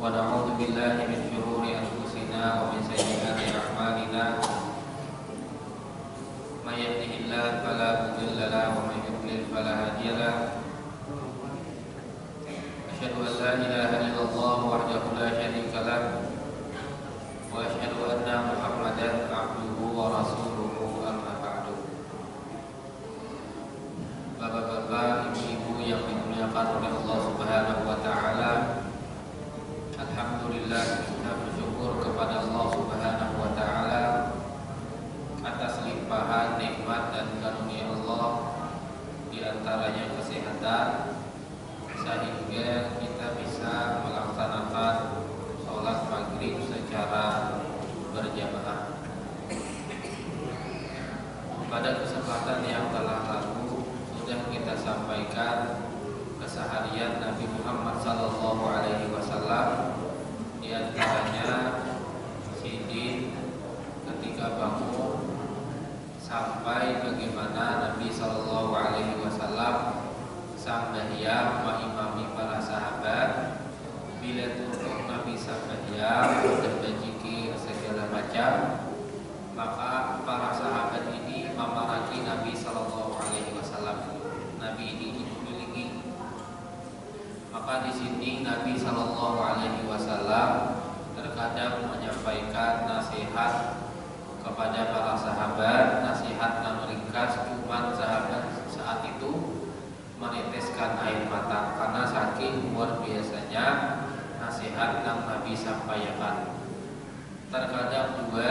ونعوذ بالله من شرور أنفسنا ومن سيئات أعمالنا من يهده الله فلا مضل له ومن يضلل فلا هادي له أشهد أن لا إله إلا الله وحده لا شريك له وأشهد أن محمدا عبده ورسوله أما بعد. Bapak-bapak, ibu-ibu yang dimuliakan oleh Allah Subhanahu wa taala, alhamdulillah kita bersyukur kepada Allah Subhanahu wa taala atas limpahan nikmat dan karunia Allah, di antaranya kesehatan, sehingga kita bisa melaksanakan sholat maghrib secara berjamaah. Pada kesempatan yang telah lalu sudah kita sampaikan keseharian Nabi Muhammad SAW, di antaranya sidin ketika bangun, sampai bagaimana Nabi SAW sambahyang mengimami para sahabat. Bila turun Nabi sambahyang dan berzikir segala macam, maka para sahabat ini memaraki Nabi SAW. Nabi ini diculingi. Maka di sini Nabi SAW terkadang menyampaikan nasihat kepada para sahabat, nasihat yang ringkas, cuman sahabat saat itu meneteskan air mata karena saking luar biasanya nasihat yang Nabi sampaikan. Terkadang juga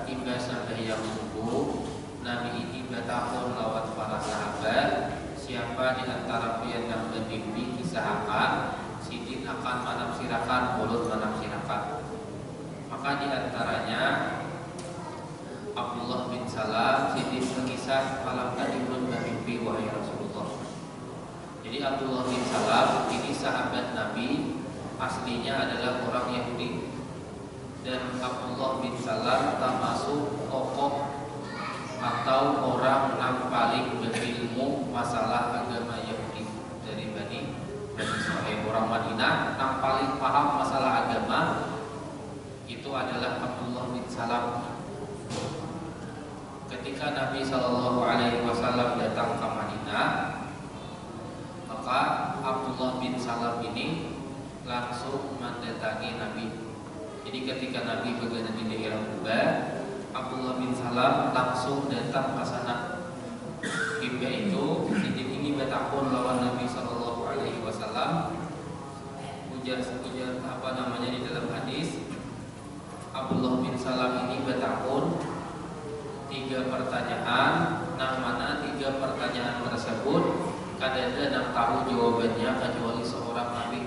hingga sampai yang subuh Nabi ini bertahun lawan para sahabat, siapa di antara kalian yang bermimpi kisahkan, sidin akan menafsirkan, mulut menafsirkan. Maka di antaranya Abdullah bin Salam, sidin berkisah malam tadi belum bermimpi wahai Rasulullah. Jadi Abdullah bin Salam ini sahabat Nabi, aslinya adalah orang Yahudi. Dan Abdullah bin Salam termasuk tokoh atau orang yang paling berilmu masalah agama Yahudi dari Bani Israil. Orang Madinah yang paling paham masalah agama itu adalah Abdullah bin Salam. Ketika Nabi SAW datang ke Madinah, maka Abdullah bin Salam ini langsung mendatangi Nabi. Jadi ketika Nabi berada di daerah Kuba, Abdullah bin Salam langsung datang ke sana. Hingga itu ini bertakun lawan Nabi SAW. Ujar apa namanya di dalam hadis, Abdullah bin Salam ini bertakun 3 pertanyaan. Nah, mana 3 pertanyaan tersebut kadang-kadang yang tahu jawabannya kecuali seorang Nabi.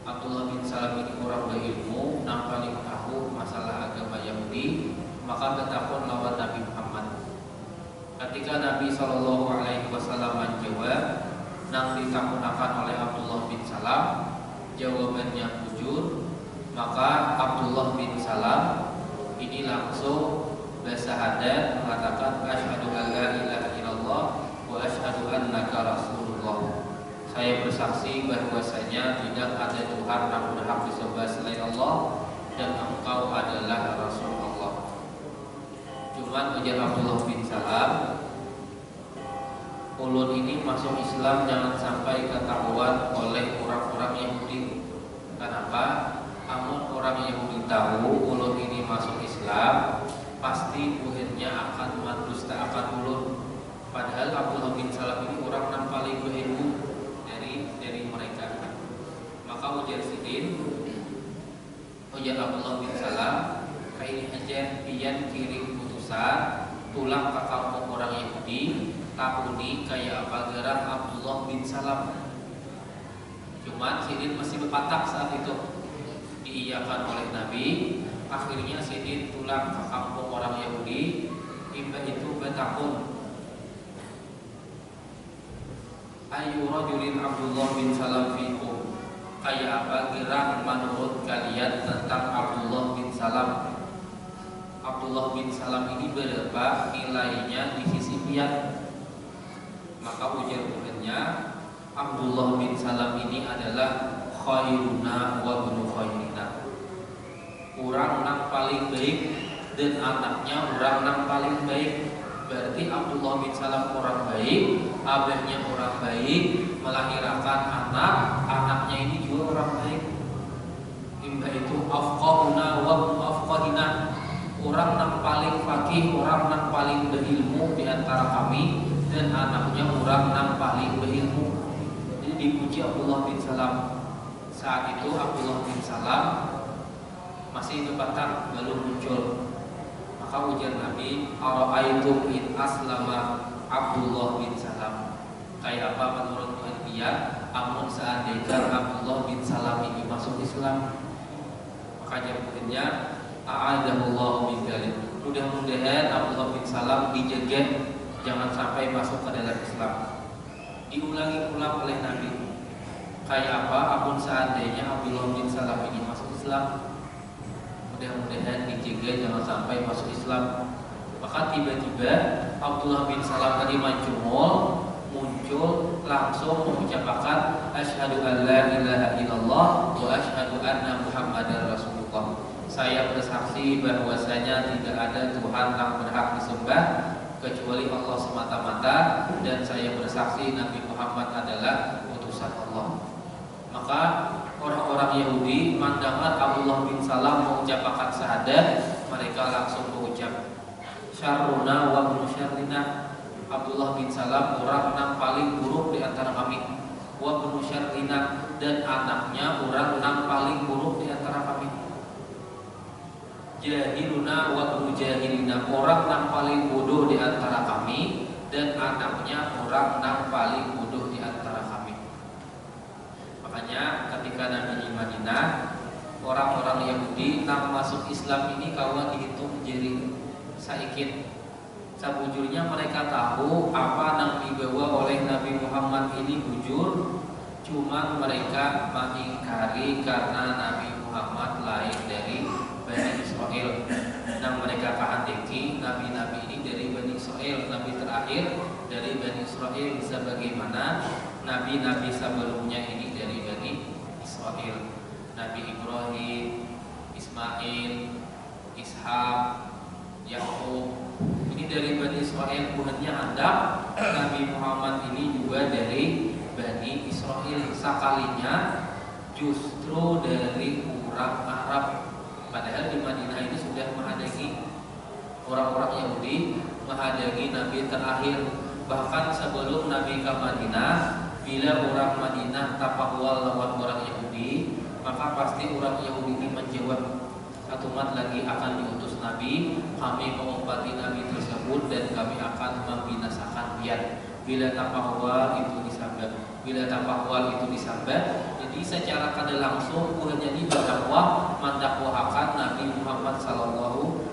Abdullah bin Salam ini orang berilmu, yang paling tahu masalah agama Yahudi, maka bertakun lawan Nabi Muhammad. Ketika Nabi SAW menjawab yang ditakunakan oleh Abdullah bin Salam, jawabannya jujur, maka Abdullah bin Salam ini langsung bersyahadat mengatakan asyhadu an la ilaha illallah wa asyhadu annaka rasulullah. Saya bersaksi bahwasanya tidak ada Tuhan yang berhak disembah selain Allah dan engkau adalah Rasulullah. Cuman ujar Abdullah bin Salam, ulun ini masuk Islam jangan sampai ketahuan oleh orang-orang Yahudi. Kenapa? Amun orang Yahudi tahu ulun ini masuk Islam, pasti ulunnya akan mendustakan ulun. Padahal Abdullah bin Salam ini orang yang paling berilmu dari mereka. Maka ujar sidin, ujar Abdullah bin Salam, kaini aja pian kirim putusan tulang ke kampung orang Yahudi, tahuni kayak apa gerak Abdullah bin Salam. Cuman sidin masih berpatak saat itu, diiyakan oleh Nabi. Akhirnya sidin tulang ke kampung orang Yahudi. Hingga itu bertakun, ayu rajulin Abdullah bin Salam fikum, kayak apa gerak menurut kalian tentang Abdullah bin Salam. Abdullah bin Salam ini berapa nilainya di sisi pihak? Maka ujar-ujarnya Abdullah bin Salam ini adalah khairuna wa ibnu khairina. Orang yang paling baik dan anaknya orang yang paling baik. Berarti Abdullah bin Salam orang baik, abahnya orang baik, melahirkan anak, anaknya ini juga orang baik. Imba itu afqahuna wa afqahina. Orang yang paling fakih, orang yang paling berilmu di antara kami, dan anaknya orang yang paling berilmu. Jadi dipuji Abdullah bin Salam. Saat itu Abdullah bin Salam masih debatkan, lalu muncul. Maka ujar Nabi, ara'aitum in aslama Abdullah bin Salam. Kayak apa menurut kalian amun seandainya Abdullah bin Salam ini masuk Islam? Maka jawabannya, a'adahullahu min dzalik. Mudah-mudahan Abdullah bin Salam dijaga jangan sampai masuk ke dalam Islam. Diulangi ulang oleh Nabi. Kayak apa amun seandainya Abdullah bin Salam ini masuk Islam? Mudah-mudahan dijaga jangan sampai masuk Islam. Maka tiba-tiba Abdullah bin Salam tadi muncul langsung mengucapkan asyhadu an la ilaha illallah wa asyhadu anna muhammadar rasulullah. Saya bersaksi bahwasanya tidak ada Tuhan yang berhak disembah kecuali Allah semata-mata, dan saya bersaksi Nabi Muhammad adalah utusan Allah. Maka orang-orang Yahudi mendengar Abdullah bin Salam mengucapkan syahadat, mereka langsung mengucap syarruna wa ibnu syarrina. Abdullah bin Salam orang yang paling buruk di antara kami. Wa ibnu syarrina, dan anaknya orang yang paling buruk di antara kami. Jahiluna wa ibnu jahilina, orang yang paling bodoh di antara kami, dan anaknya orang yang paling bodoh di antara kami. Makanya ketika Nabi di Madinah, orang-orang Yahudi yang masuk Islam ini kalau dihitung jadi saikit. Sebujurnya mereka tahu apa yang dibawa oleh Nabi Muhammad ini bujur, cuma mereka mengingkari karena Nabi Muhammad lain dari Bani Israel. Yang mereka kehendaki nabi-nabi ini dari Bani Israel, nabi terakhir dari Bani Israel. Bisa bagaimana nabi-nabi sebelumnya ini dari Bani Israel, Nabi Ibrahim, Ismail, Ishak, Yakub, ini dari Bani Israel. Bukannya hendak Nabi Muhammad ini juga dari Bani Israel. Sekalinya justru dari orang Arab. Padahal di Madinah ini sudah menghadapi orang-orang Yahudi, menghadapi Nabi terakhir. Bahkan sebelum Nabi ke Madinah, bila orang Madinah tapakwal lawan orang Yahudi, maka pasti orang Yahudi ini menjawab, satu umat lagi akan diutus Nabi, kami mengumpati Nabi tersebut dan kami akan membinasakan dia. Bila tapakwal itu disambat, jadi secara kada langsung hanya berdakwah mendakwakan Nabi Muhammad sallallahu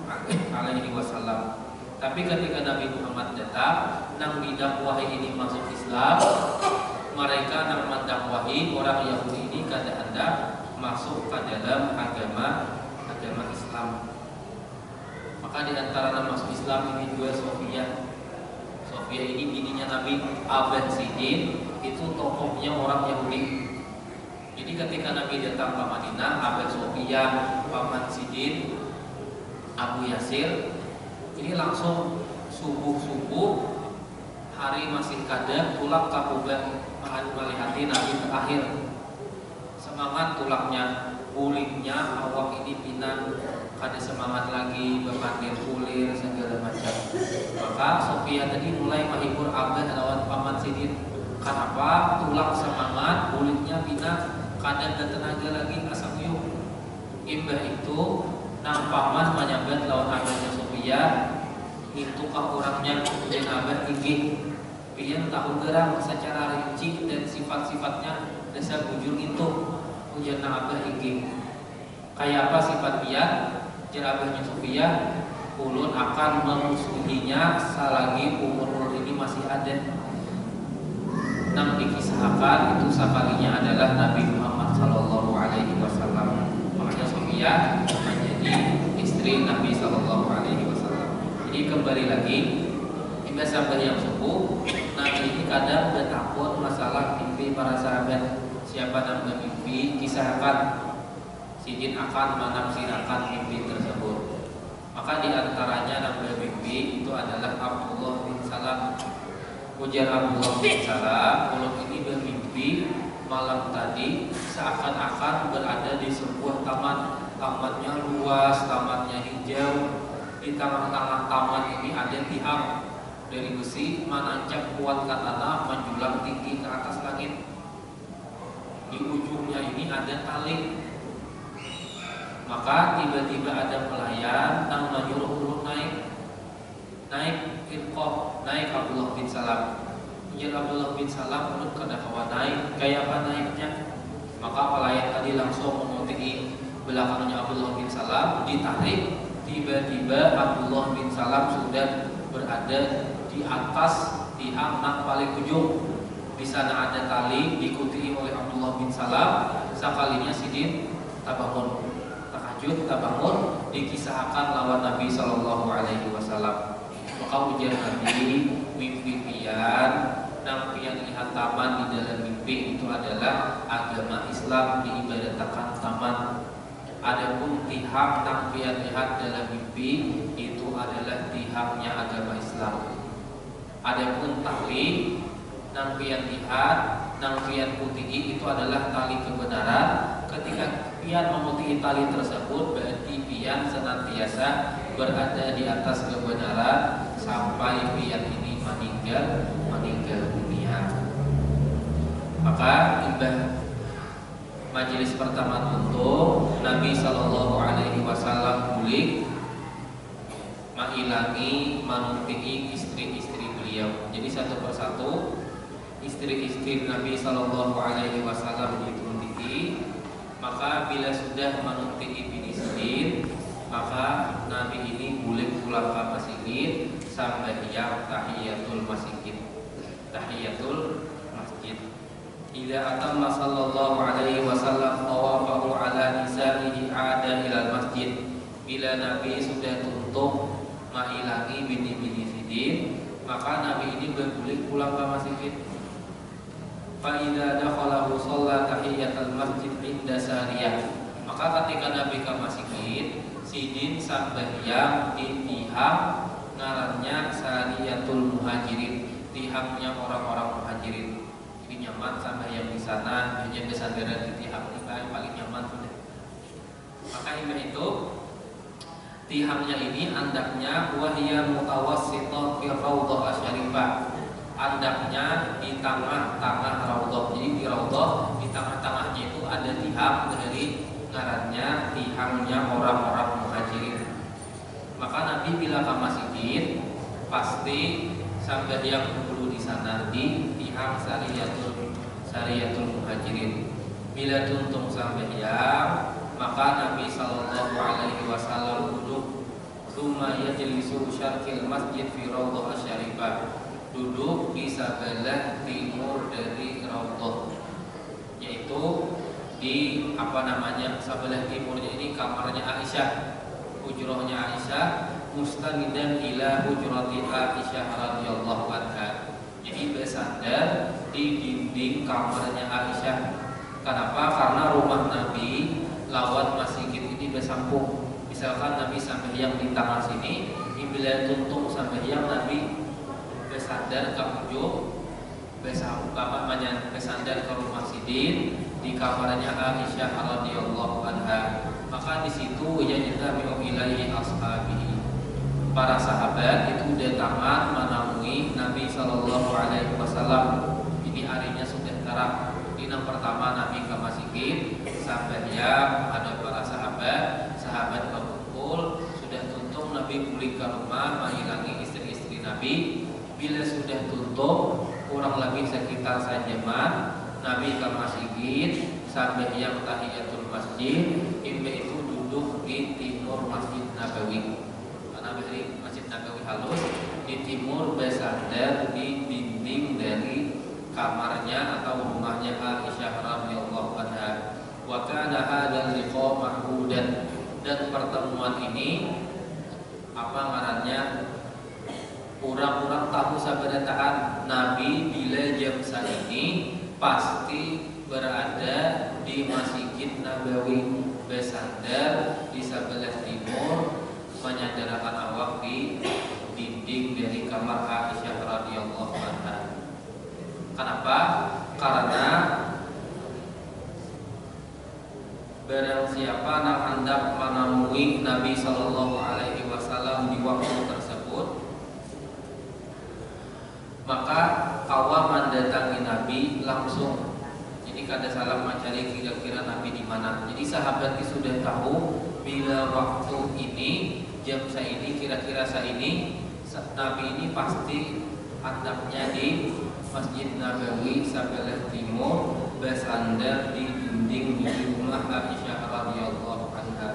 alaihi wasallam. Tapi ketika Nabi Muhammad datang, nang didakwahi ini masuk Islam, mereka nang mendakwahi orang Yahudi ini kada hendak masuk ke dalam agama Islam. Maka di antara nama masuk Islam ini juga Sofia. Sofia ini bininya Nabi. Abad Sidin itu tokohnya orang Yahudi. Jadi ketika Nabi datang ke Madinah, Abad Sofia, Paman Sidin, Abu Yasir, ini langsung subuh-subuh hari masih kadang tulang kabuban melihati Nabi terakhir. Semangat tulangnya, kulitnya awak ini pinang, kada semangat lagi berpandir kulir segala macam. Maka Sofia tadi mulai menghibur Abah lawan Paman Sidin. Kenapa? Tulang semangat, kulitnya pinang, kada ada tenaga lagi asam yuk. Imbah itu nang Paman menyambat lawan Abahnya Sofia, itu orangnya dan Abah tinggi. Pian tahu gerang secara rinci dan sifat-sifatnya desa bujur itu. Ujian Abah tinggi. Kayak apa sifat dia? Jerabahnya Sofia, ulun akan memusuhinya selagi umur ini masih ada. Nang dikisahkan itu sekalinya adalah Nabi Muhammad Sallallahu Alaihi Wasallam. Makanya Sofia menjadi istri Nabi Sallallahu Alaihi Wasallam. Jadi kembali lagi, hingga sampai yang subuh, Nabi ini kadang bertakut masalah mimpi para sahabat. siapa yang bermimpi, kisahkan sidin akan menafsirkan mimpi tersebut. Maka diantaranya yang bermimpi itu adalah Abdullah bin Salam. Ujar Abdullah bin Salam, kalau ini bermimpi malam tadi seakan-akan berada di sebuah taman. Tamannya luas, tamannya hijau. Di tengah-tengah taman ini ada tiang dari besi menancap kuat ke tanah, menjulang tinggi ke atas langit. Di ujungnya ini ada tali. Maka tiba-tiba ada pelayan yang menyuruh naik irqah, naik Abdullah bin Salam. Ujar Abdullah bin Salam, menurut kada kawan naik, kayak apa naiknya? Maka pelayan tadi langsung memutih belakangnya Abdullah bin Salam, ditarik. Tiba-tiba Abdullah bin Salam sudah berada di atas tiang yang paling ujung. Di sana ada tali, diikuti oleh Abdullah bin Salam. Sekalinya sidin tabangun, tahajud tabangun, dikisahkan lawan Nabi Shallallahu Alaihi Wasallam. Maka ujar Nabi, mimpi pian dan pian lihat taman di dalam mimpi itu adalah agama Islam diibadatakan taman. Adapun tihang yang pian lihat dalam mimpi itu adalah tihangnya agama Islam. Adapun tali yang pian lihat, yang pian putih itu adalah tali kebenaran. Ketika pian memutih tali tersebut, berarti pian senantiasa berada di atas kebenaran sampai pian ini meninggal dunia. Maka imbah majelis pertama tutup, Nabi Shallallahu Alaihi Wasallam bulik mengilangi manuntii istri-istri beliau. Jadi satu persatu istri-istri Nabi Shallallahu Alaihi Wasallam dituntii. Maka bila sudah manuntii bini sidin, maka Nabi ini boleh pulang ke masjid sampai yang tahiyatul masjid. Tahiyatul masjid. Ila atamma sallallahu alaihi wasallam tawafahu ala nisa'ihi ada ilal masjid. Bila Nabi sudah tutup mengilangi bini-bini sidin, maka Nabi ini berbulik pulang ke masjid. Fa idza dakhalahu shalla tahiyatul masjid inda sariyah. Maka ketika Nabi ke masjid, sidin sambayang di tihang ngarannya Sariyatul Muhajirin, tihangnya orang-orang muhajirin. Jadi nyaman sampai yang di sana, hanya bersandera di tihang ini paling nyaman sudah. Maka itu tihangnya ini andaknya wahya mutawassithah fi raudhah asyarifah. Andaknya di tengah-tengah raudhah. Jadi di raudhah di tengah-tengahnya itu ada tihang dari ngarannya tihangnya orang-orang muhajirin. Maka Nabi bila ke masjid pasti sampai yang dulu di sana di tihang Sariyatul Muhajirin. Bila tuntung sampai yang, maka Nabi Sallallahu Alaihi Wasallam duduk. Tsumma yajlisu syarqil masjid fi raudhah asyarifah. Duduk di sebelah timur dari raudhah, yaitu di sebelah timurnya ini kamarnya Aisyah, hujrahnya Aisyah, mustanidan ila hujrati Aisyah radhiyallahu anha. Jadi bersandar di dinding kamarnya Aisyah. Kenapa? Karena rumah Nabi lawan masjid ini bersampung. Misalkan Nabi sampai yang di tangan sini, bila tuntung sampai yang Nabi bersandar ke ujung, bersandar ke rumah sidin di kamarnya Aisyah radhiyallahu anha. Maka di situ yajtami'u ilaihi ashabihi. Para sahabat itu datangan menemui Nabi sallallahu alaihi wasallam. Ini harinya sudah terang. Ini yang pertama Nabi ke masjid sampai yang ada para sahabat berkumpul, sudah tuntung Nabi pulang ke rumah menghilangi istri-istri Nabi. Bila sudah tutup kurang lebih sekitar sejaman, Nabi ke masjid sampai yang tahiyatul masjid. Imam itu duduk di timur Masjid Nabawi. Karena dari Masjid Nabawi halus di timur, bersandar di dinding dari kamarnya atau rumahnya Aisyah radhiyallahu anha. Wa kana hadzal liqa mahmudan, dan pertemuan ini ngarannya orang-orang tahu sabarataan Nabi bila jam ini pasti berada di Masjid Nabawi bersandar di sebelah timur, menyandarkan awak di dinding dari kamar Aisyah radhiyallahu anha. Kenapa? Karena barang siapa yang hendak menemui Nabi Shallallahu Alaihi Wasallam di waktu tersebut, maka awak mendatangi Nabi langsung. Jadi kada salah mencari kira-kira Nabi di mana. Jadi sahabat itu sudah tahu bila waktu ini, jam ini, kira-kira ini, Nabi ini pasti hendaknya di Masjid Nabawi sebelah timur bersandar di dinding di rumah Aisyah radhiyallahu anha.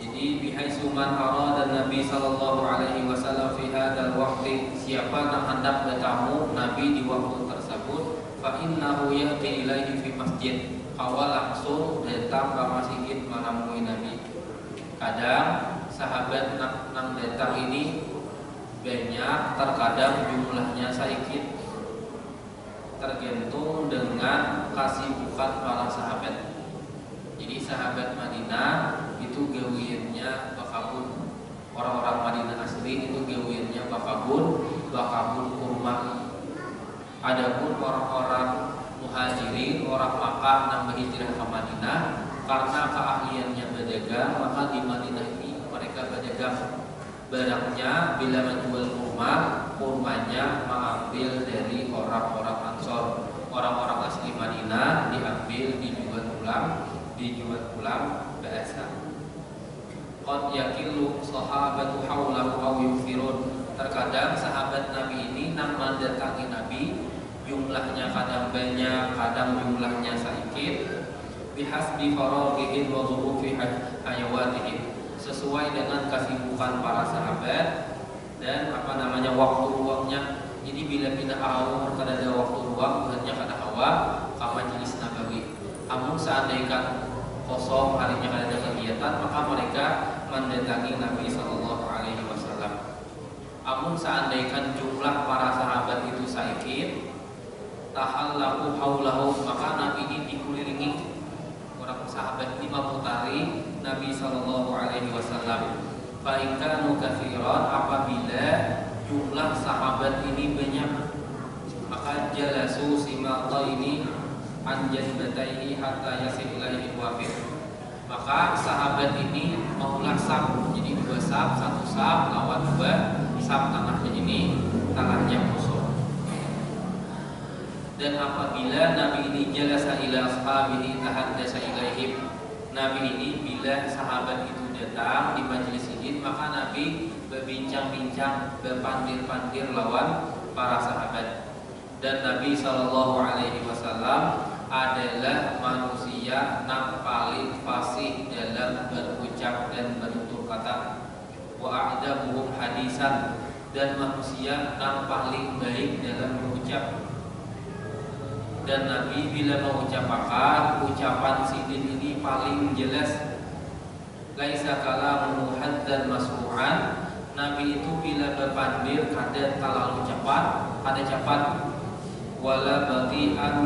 Jadi bihaitsu man arada Nabi sallallahu alaihi wasallam fi hadzal waqti, siapa yang hendak bertemu Nabi di waktu tersebut, fa innahu ya'ti ilaihi fi masjid, awal langsung datang ke masjid menemui Nabi. Kadang sahabat nang datang ini banyak, terkadang jumlahnya sedikit, tergantung dengan kesibukan para sahabat. Jadi sahabat Madinah itu gawiannya bakabun, orang-orang Madinah asli itu gawiannya bakabun kurma. Adapun orang-orang muhajirin, orang Makkah yang berhijrah ke Madinah, karena keahliannya berdagang, maka di Madinah ini mereka berdagang. Barangnya bila menjual kurmanya mengambil dari orang-orang Ansor, orang-orang asli Madinah, diambil dijual pulang bahasa. Qad yakilu sahabatu haulahu aw yufirun. Terkadang sahabat Nabi ini nang mendatangi Nabi, jumlahnya kadang banyak, kadang jumlahnya sedikit, bihasbi faraghihim wa dhurufi hayawatihim, sesuai dengan kesibukan para sahabat dan waktu luangnya. Jadi bila pindah awal kada ada waktu luang, hanya kada awal ke majelis Nabawi. Amun seandainya kosong harinya kada ada kegiatan, maka mereka mendatangi Nabi sallallahu alaihi wasallam. Amun seandainya jumlah para sahabat itu sedikit, tahallahu haulahu, maka Nabi ini dikelilingi orang sahabat ini memutari Nabi sallallahu alaihi wasallam. Fa in kanu katsiran, apabila jumlah sahabat ini banyak, maka jalasu simata ini anjan bataihi hatta yasil ilaihi wafid, maka sahabat ini maulah sab, jadi dua sab, satu sab lawan dua sab, tengahnya ini tangannya kosong. Dan apabila Nabi ini jalasa ila ashabihi tahaddasa ilaihim, Nabi ini bila sahabat itu datang di majelis ini, maka Nabi berbincang-bincang, berpandir-pandir lawan para sahabat. Dan Nabi sallallahu alaihi wasallam adalah manusia yang paling fasih dalam berucap dan bertutur kata, wa a'dabuhum hadisan, dan manusia yang paling baik dalam berucap. Dan Nabi bila mengucapkan ucapan sidin ini paling jelas, laisa kalamuhu haddan masmu'an, Nabi itu bila berpandir kada terlalu cepat, wala bati'an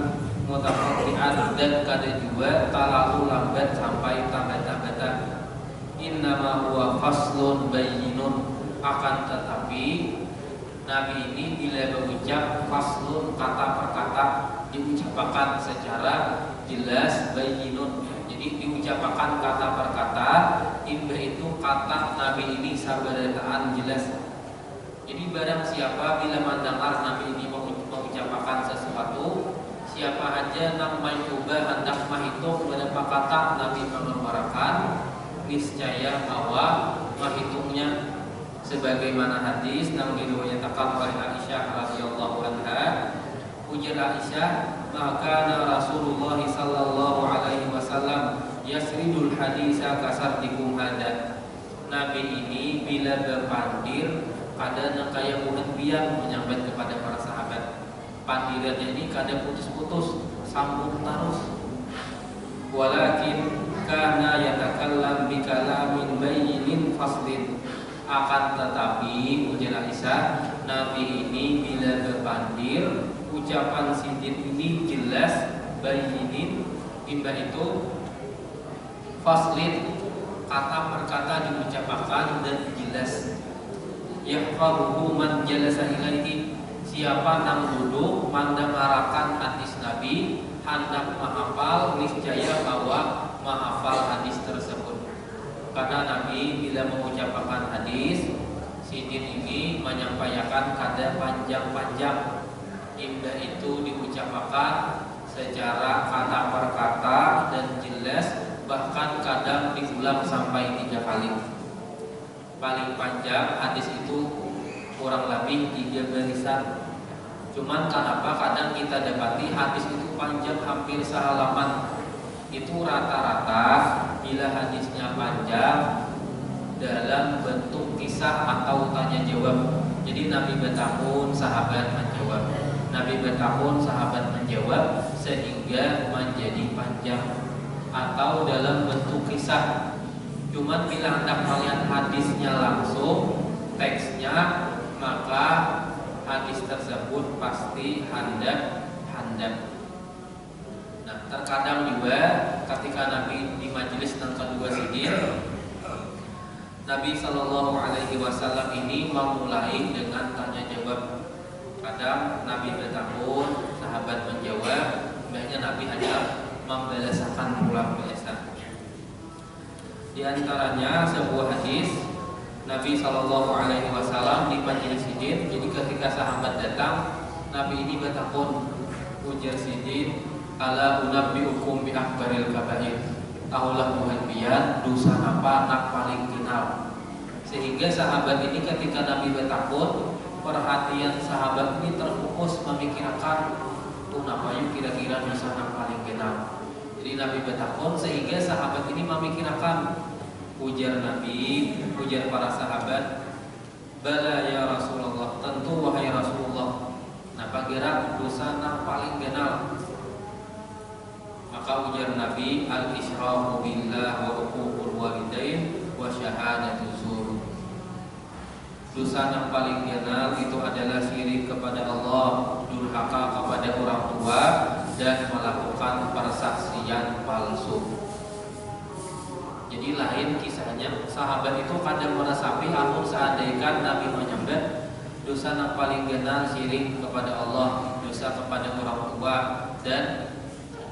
mutaqatti'an, dan kada juga terlalu lambat sampai tambah-tambah. Innama huwa faslun bayyinun, akan tetapi Nabi ini bila berucap faslun, kata per kata diucapkan secara jelas, bayyinun, jadi diucapkan kata per kata, imbah itu kata Nabi ini sabarataan jelas. Jadi barang siapa bila mendengar Nabi ini mengucapkan sesuatu, siapa aja yang mencoba hendak menghitung berapa kata Nabi mengeluarkan, niscaya bahwa menghitungnya. Sebagaimana hadis yang diriwayatkan oleh Aisyah radhiyallahu anha, ujar Aisyah, maka Rasulullah sallallahu alaihi wasallam yasridul hadisa kasardikum hada. Nabi ini bila berpandir kadang kayak ulet biang menyampaikan kepada para sahabat. Pandirannya ini kadang putus-putus, sambung terus. Walakin kana yatakallam bikalamin bayyinin faslin, akan tetapi ujar Aisyah, Nabi ini bila berpandir, ucapan sidin ini jelas, bayinin, imba itu faslin, kata per kata diucapkan dan jelas. Yahfazuhu man jalasa ilaihi, siapa nang duduk mandangarakan hadis Nabi, hendak menghafal, niscaya bahwa menghafal hadis tersebut. Karena Nabi bila mengucapkan hadis, sidin ini menyampaikan kada panjang-panjang. Imba itu diucapkan secara kata per kata dan jelas, bahkan kadang diulang sampai 3 kali. Paling panjang hadis itu kurang lebih 3 barisan. Cuman kenapa kadang kita dapati hadis itu panjang hampir sehalaman. Itu rata-rata bila hadisnya panjang dalam bentuk kisah atau tanya jawab. Jadi Nabi bertahun, sahabat menjawab. Nabi bertahun, sahabat menjawab, sehingga menjadi panjang. Atau dalam bentuk kisah. Cuman bila hendak melihat hadisnya langsung, teksnya, maka hadis tersebut pasti handap. Nah, terkadang juga ketika Nabi di majelis yang kedua sidin, Nabi Shallallahu Alaihi Wasallam ini memulai dengan tanya jawab. Kadang Nabi bertahun, sahabat menjawab, banyak Nabi hanya membalasakan pulang balasan. Di antaranya sebuah hadis Nabi Shallallahu Alaihi Wasallam di majelis sidin. Jadi ketika sahabat datang, Nabi ini bertakun, ujar sidin, ala unabbiukum bi akbaril kabair. Tahulah Tuhan pian dosa apa nak paling kenal. Sehingga sahabat ini ketika Nabi bertakun, perhatian sahabat ini terfokus memikirkan apa yuk kira-kira dosa nak paling kenal. Jadi Nabi bertakun sehingga sahabat ini memikirkan. Ujar Nabi, ujar para sahabat, bala ya Rasulullah, tentu wahai Rasulullah. Napa kira dosa yang paling kenal? Maka ujar Nabi, al-isyraku billah wa uququl walidain wa syahadatu zur. Dosa yang paling kenal itu adalah syirik kepada Allah, durhaka kepada orang tua, dan melakukan persaksian palsu. Jadi lain kisahnya, sahabat itu kadang meresapi amun seandainya Nabi menyebut dosa yang paling kenal syirik kepada Allah, dosa kepada orang tua, dan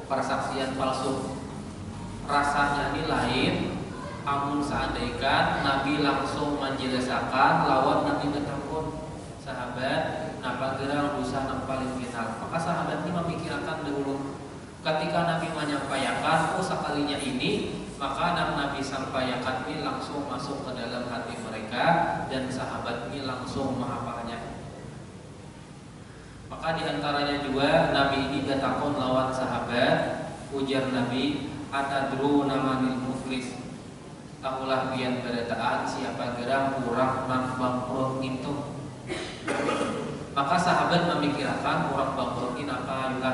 persaksian palsu. Rasanya ini lain amun seandainya Nabi langsung menjelaskan lawan Nabi bertakun, sahabat, napa gerang dosa yang paling kenal. Maka sahabat ini memikirkan dahulu. Ketika Nabi menyampaikan, oh sekalinya ini, maka Nabi sampaikan ini langsung masuk ke dalam hati mereka dan sahabat ini langsung menghafalnya. Maka diantaranya juga Nabi ini bertakun lawan sahabat, ujar Nabi, atadruna manil muflis. Tahulah pian berataan siapa gerang kurang nang bangkrut itu. Maka sahabat memikirkan kurang bangkrut ini apa juga.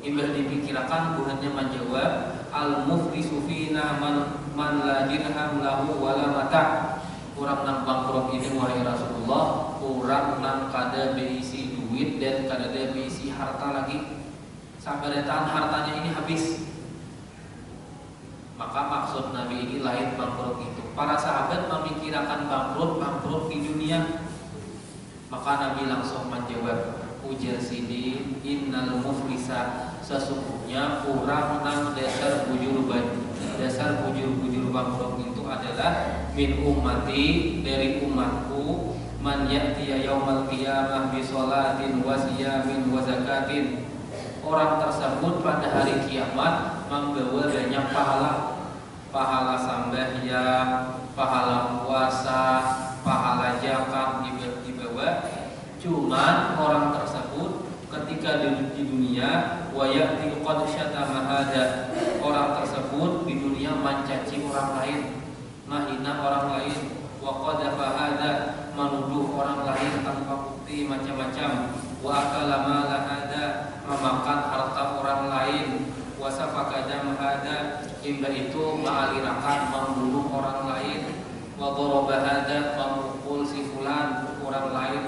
Imbah dipikirkan bukannya menjawab, al-muflisu fina man la dirham lahu wala mata. Kurang nang bangkrut ini wahai Rasulullah, kurang nang kada berisi duit dan kada berisi harta lagi. Sabaretan hartanya ini habis. Maka maksud Nabi ini lain bangkrut itu. Para sahabat memikirkan bangkrut di dunia. Maka Nabi langsung menjawab, ujar sidin, innal muflisa, sesungguhnya kurang nang dasar bujur bangkrut itu adalah min ummati, dari umatku, man ya'tiya yaumal qiyamah bi sholatin wa siyamin wa zakatin. Orang tersebut pada hari kiamat membawa banyak pahala sembahyang, pahala puasa, pahala zakat dibawa. Cuman orang tersebut ketika di dunia wa ya'ti qad syatama hada, orang tersebut di dunia mencaci orang lain, menghina orang lain, wa qadafa hada, menuduh orang lain tanpa bukti macam-macam, wa akala mala hada, memakan harta orang lain, wa safaka dam hada, hingga itu mengalirkan membunuh orang lain, wa daraba hada, memukul si fulan orang lain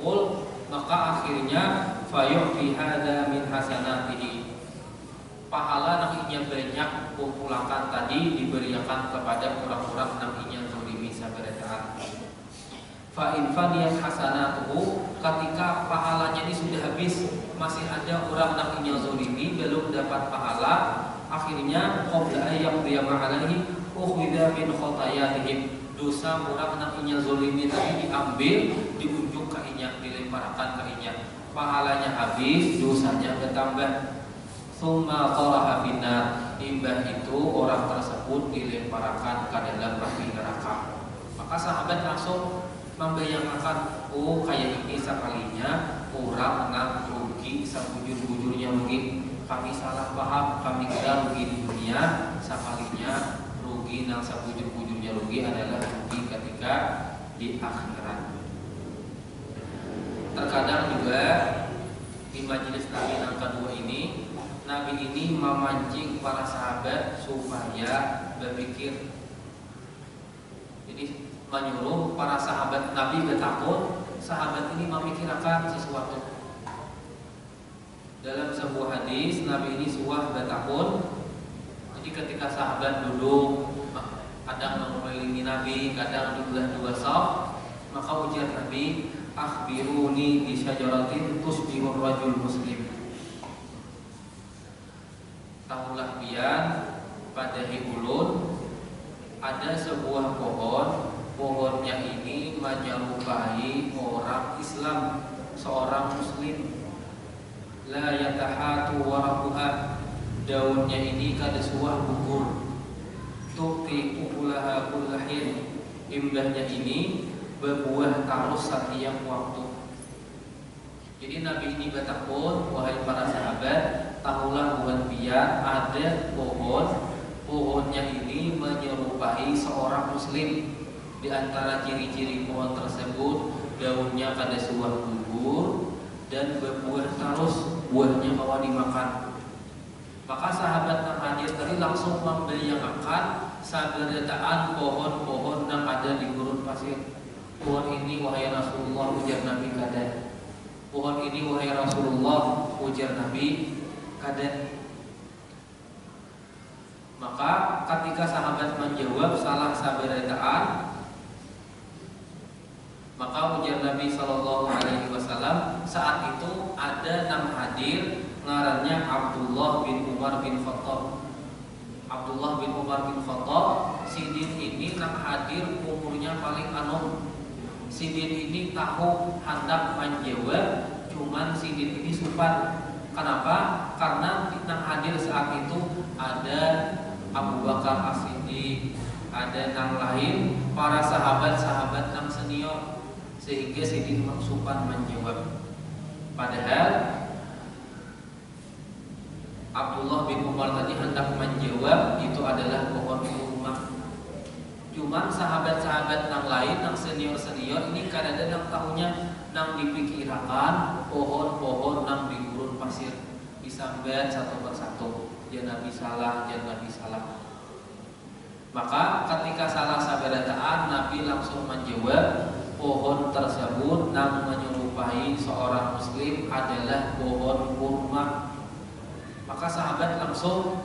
berkumpul, maka akhirnya fayu'ti hadza min hasanatihi. Pahala nakinya banyak kumpulakan tadi diberikan kepada orang-orang nakinya zalimi sabarataan. Fa in faniyat hasanatuhu, ketika pahalanya ini sudah habis, masih ada orang nakinya zalimi belum dapat pahala, akhirnya qabla ayyaqdiya ma'alaihi ukhidha min khotayatihim, dosa orang nakinya zalimi tadi diambil, diunjuk ke inya, dilemparkan ke inya, pahalanya habis, dosanya bertambah. Summa qaraha finnar, imbah itu orang tersebut dilemparkan ke dalam api neraka. Maka sahabat langsung membayangkan, oh kayak ini sekalinya orang nang rugi sebujur-bujurnya rugi. Kami salah paham, kami kira rugi di dunia, sekalinya rugi nang sebujur-bujurnya rugi adalah rugi ketika di akhirat. Terkadang juga di majelis Nabi yang kedua ini, Nabi ini memancing para sahabat supaya berpikir. Jadi menyuruh para sahabat Nabi bertakun, sahabat ini memikirkan sesuatu. Dalam sebuah hadis Nabi ini suah bertakun. Jadi ketika sahabat duduk, kadang mengelilingi Nabi, kadang di belah dua saf, maka ujar Nabi, akhbiruni bi syajaratin tusbihur rajul muslim. Tahulah pian pada ulun ada sebuah pohon, pohonnya ini menyerupai orang Islam, seorang muslim. La yatahatu waraquha, daunnya ini kada suah gugur. Tuqti ukulaha kullahin, imbahnya ini berbuah terus setiap waktu. Jadi Nabi ini bertakun, wahai para sahabat, tahulah buat biar ada pohonnya ini menyerupai seorang muslim. Di antara ciri-ciri pohon tersebut, daunnya kada suah gugur dan berbuah terus, buahnya bawa dimakan. Maka sahabat yang hadir tadi langsung membayangkan sabarataan pohon-pohon yang ada di gurun pasir. Pohon ini wahai Rasulullah, ujar Nabi kada. Pohon ini wahai Rasulullah, ujar Nabi kada. Maka ketika sahabat menjawab salah sabarataan, maka ujar Nabi SAW, saat itu ada 6 hadir, ngarannya Abdullah bin Umar bin Khattab. Abdullah bin Umar bin Khattab, sidin ini 6 hadir, umurnya paling anom. Sidin ini tahu hendak menjawab, cuman sidin ini supat. Kenapa? Karena 6 hadir saat itu ada Abu Bakar As-Siddiq, ada yang lain, para sahabat-sahabat yang senior, sehingga sidin supat menjawab. Padahal Abdullah bin Umar tadi hendak menjawab itu adalah pohon kurma. Cuman sahabat-sahabat yang lain, yang senior-senior ini kadang-kadang tahunya nang dipikirkan pohon-pohon nang di gurun pasir, disambat satu persatu. Jangan Nabi salah, jangan Nabi salah. Maka ketika salah sabarataan, Nabi langsung menjawab, pohon tersebut nang menyerupai seorang muslim adalah pohon kurma. Maka sahabat langsung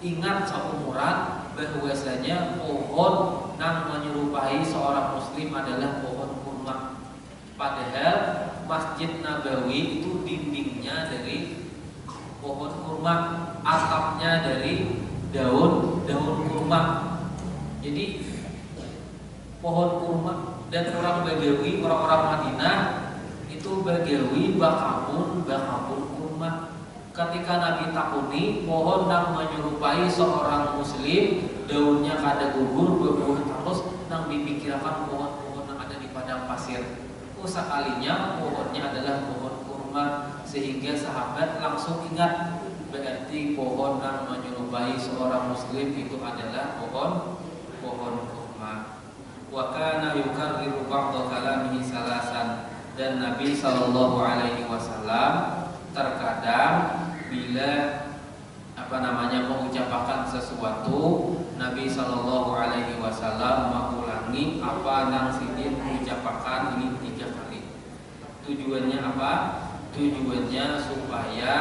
ingat seumuran bahwasanya pohon nang menyerupai seorang muslim adalah pohon kurma. Padahal Masjid Nabawi itu dindingnya dari pohon kurma, atapnya dari daun kurma. Jadi pohon kurma, dan orang Bagawi, orang-orang Madinah itu Bagawi bakabun kurma. Ketika Nabi takuni pohon yang menyerupai seorang muslim, daunnya kada gugur, berbuah terus, nang dipikirkan pohon-pohon yang ada di padang pasir. Sekalinya pohonnya adalah pohon kurma, sehingga sahabat langsung ingat, berarti pohon yang menyerupai seorang muslim itu adalah pohon kurma. Wa kana yukarriru ba'da kalamihi salasan, dan Nabi SAW terkadang bila mengucapkan sesuatu, Nabi SAW mengulangi apa yang sidin mengucapkan ini 3 kali. Tujuannya apa? Tujuannya supaya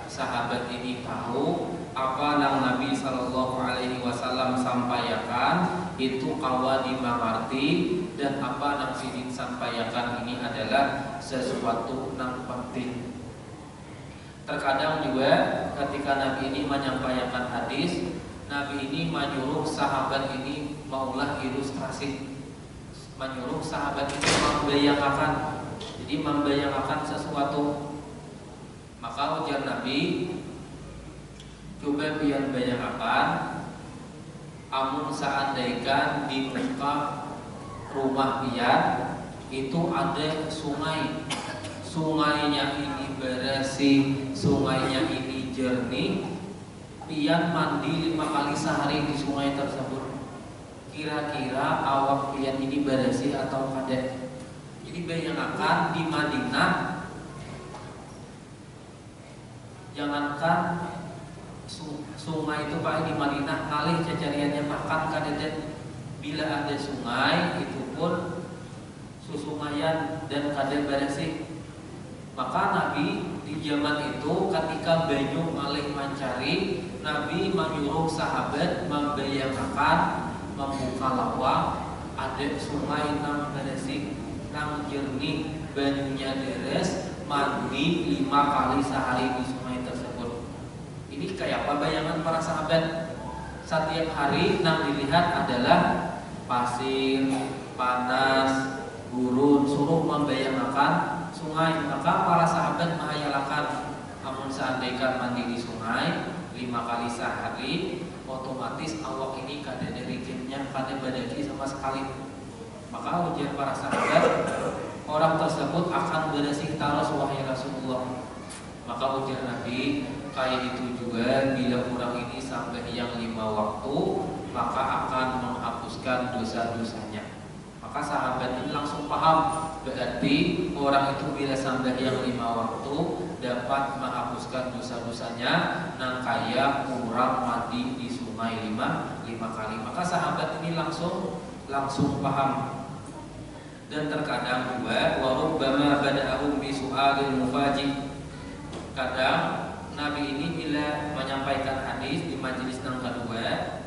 sahabat ini tahu apa yang Nabi Shallallahu Alaihi Wasallam sampaikan itu kawa dimengerti, dan apa yang sidin sampaikan ini adalah sesuatu yang penting. Terkadang juga ketika Nabi ini menyampaikan hadis, Nabi ini menyuruh sahabat ini maulah ilustrasi, menyuruh sahabat ini membayangkan, jadi membayangkan sesuatu. Maka ujar Nabi, coba pian bayangkan, amun seandainya di muka rumah pian itu ada sungai, sungainya ini bersih, sungainya ini jernih, pian mandi 5 kali sehari di sungai tersebut, kira-kira awak pian ini bersih atau kada? Jadi bayangkan di Madinah, jangankan sungai itu Pak, di Madinah ngalih cacariannya makan kadeden. Bila ada sungai itu pun susungayan dan kada bersih. Maka Nabi di zaman itu ketika banyu ngalih mencari, Nabi menyuruh sahabat membayangkan membuka lawang, ada sungai nang bersih, nang jernih, banyunya deres, mandi 5 kali sehari di sungai tersebut. Ini kayak apa bayangan para sahabat? Setiap hari yang dilihat adalah pasir, panas, gurun, suruh membayangkan sungai. Maka para sahabat menghayalkan, namun seandainya mandi di sungai 5 kali sehari, otomatis awak ini kada ada rijimnya, kada badaki sama sekali. Maka ujar para sahabat, orang tersebut akan bersih taros wahai Rasulullah. Maka ujar Nabi, kayak itu juga bila orang ini sampai yang 5 waktu, maka akan menghapuskan dosa-dosanya. Maka sahabat ini langsung paham, berarti orang itu bila sampai yang 5 waktu dapat menghapuskan dosa-dosanya, nang kaya kurang mandi di sungai 5 kali. Maka sahabat ini langsung paham. Dan terkadang juga warubbama bada'ahum bi su'alil mufaji. Kadang Nabi ini bila menyampaikan hadis di majelis yang kedua,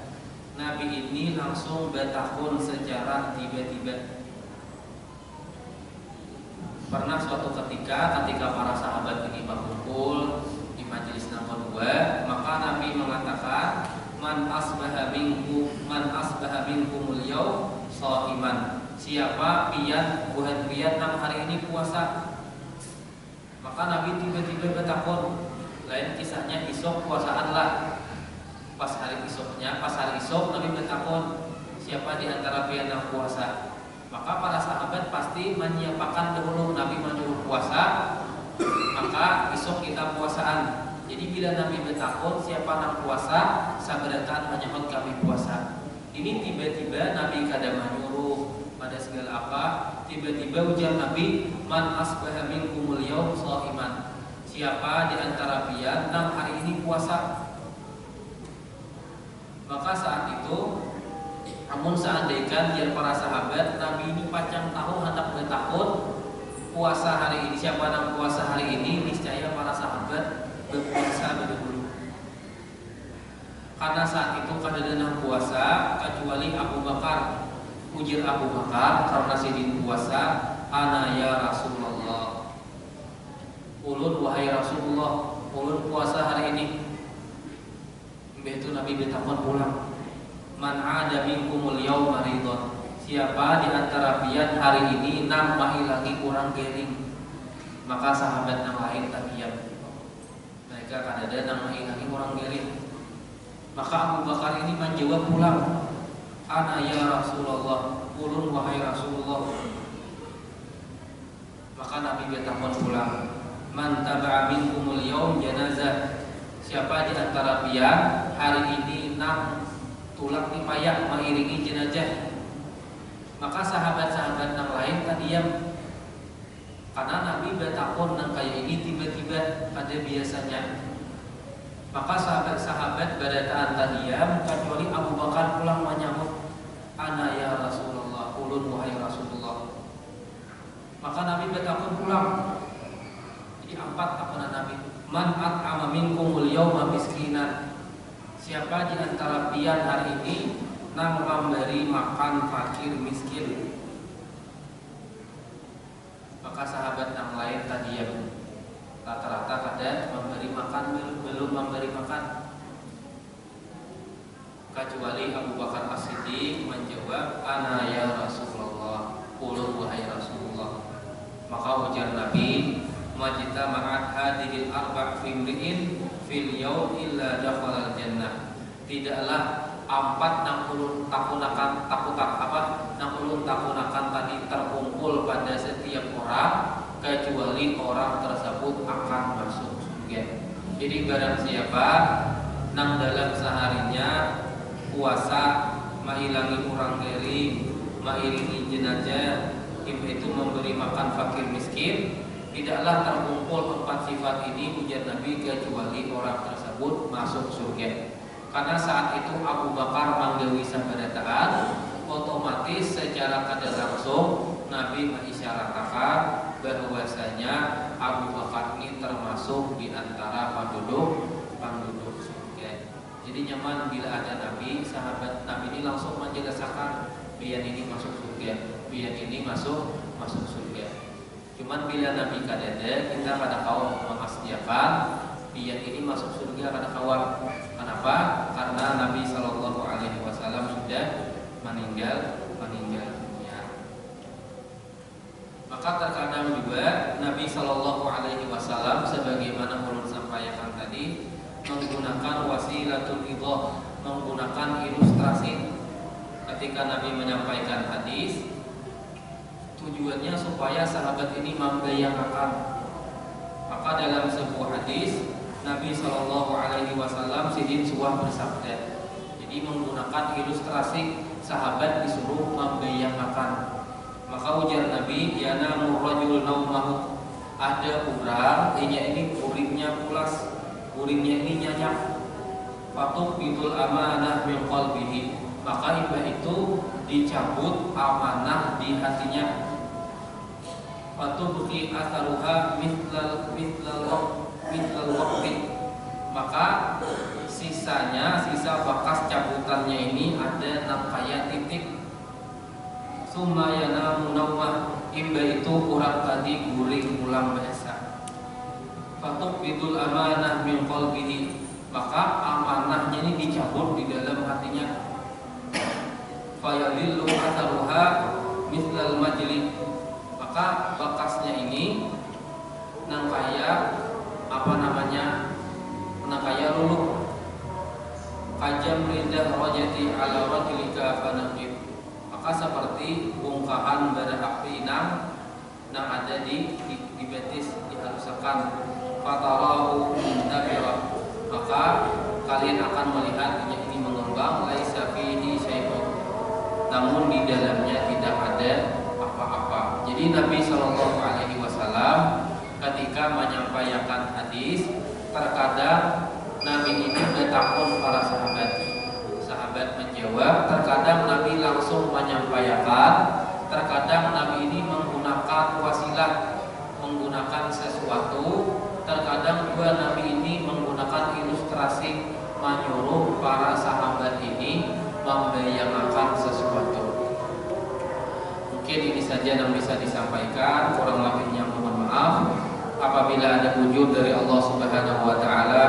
Nabi ini langsung bertakun secara tiba-tiba. Pernah suatu ketika para sahabat ini berkumpul di majelis yang kedua, maka Nabi mengatakan, man asbaha minkumul yaum shaiman. Siapa buhan pian nang hari ini puasa? Maka Nabi tiba-tiba bertakun. Lain kisahnya isok puasaan lah. Pas hari isok Nabi bertakun, siapa di antara pian yang puasa? Maka para sahabat pasti menyiapkan dahulu. Nabi menyuruh puasa, maka isok kita puasaan. Jadi bila Nabi bertakun siapa yang puasa, sabaratan menyebut kami puasa. Ini tiba-tiba Nabi kada menyuruh pada segala apa, tiba-tiba ujar Nabi, man asbaha minkumul yaum shaiman. Siapa di antara pian nang hari ini puasa? Maka saat itu, namun seandainya dia para sahabat, Nabi ini pacang tahu hendak bertakun puasa hari ini. Siapa nang puasa hari ini, niscaya para sahabat berpuasa dahulu. Karena saat itu kada ada puasa kecuali Abu Bakar. Ujar Abu Bakar karena sidin puasa, ana ya Rasulullah. Ulun wahai Rasulullah, ulun puasa hari ini. Begitu Nabi bertakun pulang. Man ada minkumul yauma maridun. Siapa di antara pian hari ini nang mahilangi kurang gering? Maka sahabat yang lain tabiyan. Mereka kan ada nang mahilangi kurang gering. Maka Abu Bakar ini menjawab pulang. Ana ya Rasulullah, ulun wahai Rasulullah. Maka Nabi bertakun pulang. Man taba'a minkumul yaum janazah. Siapa di antara pian hari ini nang tulak dipayak mengiringi jenazah? Maka sahabat-sahabat yang lain tadiam. Karena Nabi bertakun nang kayak ini tiba-tiba pada biasanya. Maka sahabat-sahabat berataan tadiam kecuali Abu Bakar pulang menyambut, ana ya Rasulullah, ulun wahai Rasulullah. Maka Nabi bertakun pulang. empat apa Nabi, man at'ama minkumul yawma miskinan, siapa di antara pian hari ini nang memberi makan fakir miskin. Maka sahabat yang lain tadi yang rata-rata kada memberi makan, belum memberi makan, kecuali Abu Bakar As-Siddiq menjawab, ana ya Rasulullah, qul wahai Rasulullah. Maka ujar Nabi, majtama'at hadhil arba' fi imri'in fil yaum illa dakhalal jannah. Tidaklah 40 tahunakan tadi terkumpul pada setiap orang, kecuali orang tersebut akan masuk surga. Jadi barang siapa nang dalam seharinya puasa mailangi orang geri, mairingi jenazah, itu memberi makan fakir miskin, tidaklah terkumpul 4 sifat ini ujar Nabi kecuali orang tersebut masuk surga. Karena saat itu Abu Bakar manggawi sabarataan, otomatis secara kada langsung Nabi mengisyaratkan bahwasanya Abu Bakar ini termasuk di antara penduduk surga. Jadi nyaman bila ada Nabi, sahabat Nabi ini langsung menjelaskan biar ini masuk surga, biar ini masuk surga. Cuman bila Nabi kadada, kita pada kaum mengasdiakan biar ini masuk surga kada kawan. Kenapa? Karena Nabi Shallallahu Alaihi Wasallam sudah meninggal dunia. Maka terkadang juga Nabi Shallallahu Alaihi Wasallam sebagaimana ulun sampaikan tadi menggunakan wasilatul idhah, menggunakan ilustrasi ketika Nabi menyampaikan hadis. Tujuannya supaya sahabat ini membayangkan. Maka dalam sebuah hadis Nabi Shallallahu Alaihi Wasallam sidin suah bersabda. Jadi menggunakan ilustrasi, sahabat disuruh membayangkan. Maka ujar Nabi, yanamu rajul naumahu, ada orang ini uringnya pulas, uringnya ini nyanyak. Fatuh bidul amanah min qalbihi, maka iba itu dicabut amanah di hatinya. Fatuh bukti asaruha mitlal waqti, maka sisa bekas cabutannya ini ada nangkaya titik. Sumayana munawah, imba itu orang tadi guring ulang bahasa. Fatuk bidul amanah min qalbihi, maka amanahnya ini dicabut di dalam hatinya. Fayadillu atharuha mislal majli, maka bekasnya ini nangkaya nangkaya luluh. Kajam rindah rajati ala rajulika fanaqib, maka seperti bongkahan bara api nang ada di betis dihaluskan. Fatarahu nabira, maka kalian akan melihat ini mengembang. Laisa fihi syai'un, namun di dalamnya tidak ada apa-apa. Jadi Nabi Shallallahu Alaihi Wasallam ketika menyampaikan hadis, terkadang Nabi ini bertakun para sahabat menjawab, terkadang Nabi langsung menyampaikan, terkadang Nabi ini menggunakan wasilah, menggunakan sesuatu, terkadang juga Nabi ini menggunakan ilustrasi, menyuruh para sahabat ini membayangkan sesuatu. Mungkin ini saja yang bisa disampaikan, kurang lebihnya mohon maaf. Apabila ada wujud dari Allah Subhanahu wa taala,